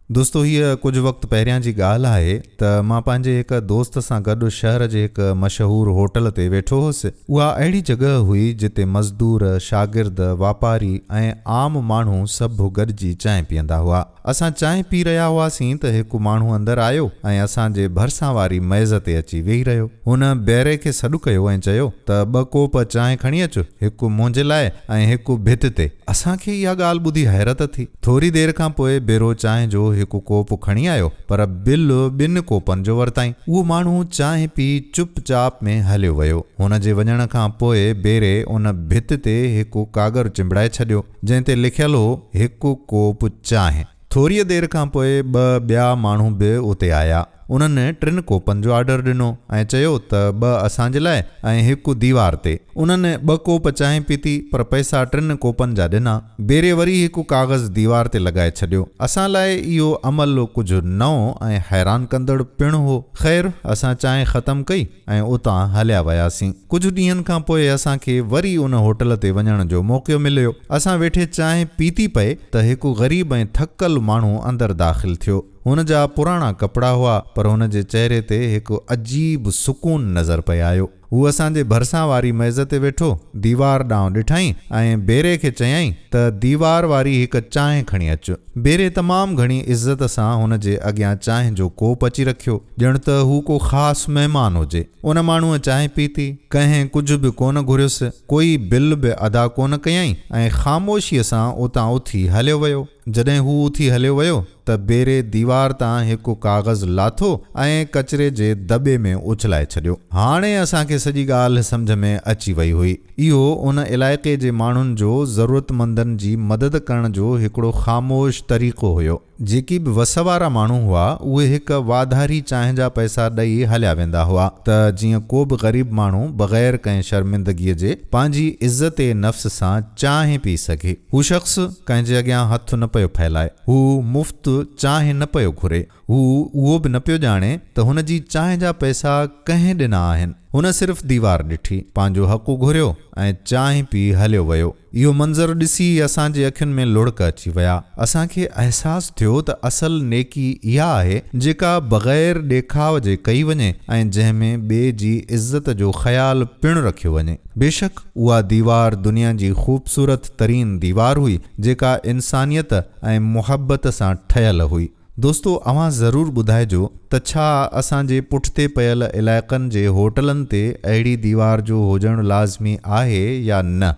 दोस्तो हीअ कुछ वक़्त पहिरियां जी ॻाल्हि आहे त मां पंहिंजे हिक दोस्त सां गॾु शहर जे हिक मशहूरु होटल ते वेठो हुअसि। उहा अहिड़ी जॻह हुई जिते मज़दूर, शागिर्द, वापारी ऐं आम माण्हू सभु गॾिजी चांहि पीअंदा हुआ। असां चांहि पी रहिया हुआसीं त हिकु माण्हू अंदरि आयो ऐं असांजे भरिसां वारी मेज़ ते अची वेही रहियो। हुन ॿाहिरे खे सॾु कयो ऐं चयो त 2 कोप चांहि खणी अचु, हिकु मुंहिंजे लाइ ऐं हिकु भित ते। असांखे इहा ॻाल्हि ॿुधी हैरत थी। थोरी देरि खां पोइ बेरो चांहि जो हिकु कोप खणी आयो, पर बिल 2 कोपनि जो वरिताईं। उहो माण्हू चांहि पी चुपचाप में हलियो वियो। हुन जे वञण खां पोइ बेरे उन भित ते हिकु कागर चिंबड़ाए छॾियो जंहिं ते लिखियलु हो 1 कोप चांहि। थोरी देरि खां पोइ 2 ॿिया माण्हू बि उते आया। उन्हनि 3 कोपनि जो ऑर्डर ॾिनो ऐं चयो त 2 असांजे लाइ ऐं हिकु दीवार ते। उन्हनि 2 कोप चांहि पीती, पर पैसा 3 कोपनि जा ॾिना। बेरे वरी हिकु कागज़ दीवार ते लॻाए छॾियो। असां लाइ इहो अमल कुझु नओं ऐं हैरान कंदड़ पिणु हो। ख़ैर, असां चांहि ख़तमु कई ऐं उतां हलिया वियासीं। कुझु ॾींहंनि खां पोइ असांखे वरी उन होटल ते वञण जो मौक़ो मिलियो। असां वेठे चांहि पीती पए त हिकु ग़रीब ऐं थकल माण्हू अंदरि दाख़िल थियो। हुन जा पुराणा कपिड़ा हुआ, पर हुन जे चहिरे ते हिकु अजीब सुकून नज़र पे आयो। हू असांजे भरिसां वारी मेज़ ते वेठो, दीवार ॾांहुं ॾिठईं ऐं बेरे खे चयईं त दीवार वारी हिकु चांहि खणी अचु। बेरे तमामु घणी इज़त सां हुन जे अॻियां चांहि जो कोप अची रखियो, ॼण त हू को ख़ासि महिमान हुजे। उन माण्हूअ चांहि पीती, कंहिं कुझु बि कोन घुरियुसि, कोई बिल बि अदा कोन कयईं ऐं ख़ामोशीअ सां उतां उथी हलियो वियो। जॾहिं हू उथी हलियो वियो त बेरे दीवार तां हिकु कागज़ लाथो ऐं कचिरे जे दॿे में उछलाए छॾियो। हाणे असांखे सॼी ॻाल्हि सम्झ में अची वई हुई। इहो उन इलाइक़े जे माण्हुनि जो ज़रूरतमंदनि जी मदद करण जो हिकिड़ो ख़ामोश तरीक़ो हुयो। जेकी बि वस वारा माण्हू हुआ, उहे हिकु वाधारी चांहि जा पैसा ॾेई हलिया वेंदा हुआ त जीअं को बि ग़रीब माण्हू बग़ैर कंहिं शर्मिंदगीअ जे पंहिंजी इज़त नफ़्स सां चांहि पी सघे। हू शख़्स कंहिंजे अॻियां हथ न पियो फैलाए, हू मुफ़्त चांहि न पियो घुरे, हू उहो बि न पियो ॼाणे त हुन जी चांहि जा पैसा कंहिं ॾिना आहिनि। हुन सिर्फ़ दीवार ॾिठी, पंहिंजो हक़ घुरियो ऐं चांहि पी हलियो वियो। इहो मंज़र ॾिसी असांजे अखियुनि में लुढ़क अची विया। असांखे अहसासु थियो त असल नेकी इहा आहे जेका बग़ैर ॾेखाव जे कई वञे ऐं जंहिंमें ॿिए जी इज़त जो ख़्यालु पिणु रखियो वञे। बेशक उहा दीवार दुनिया जी ख़ूबसूरत तरीन दीवार हुई जेका इंसानियत ऐं मुहबत सां ठहियल हुई। दोस्तो, अव्हां ज़रूरु ॿुधाइजो त छा असांजे पुठिते पियल इलाइक़नि जे होटलनि ते अहिड़ी दीवार जो हुजणु लाज़मी आहे या न।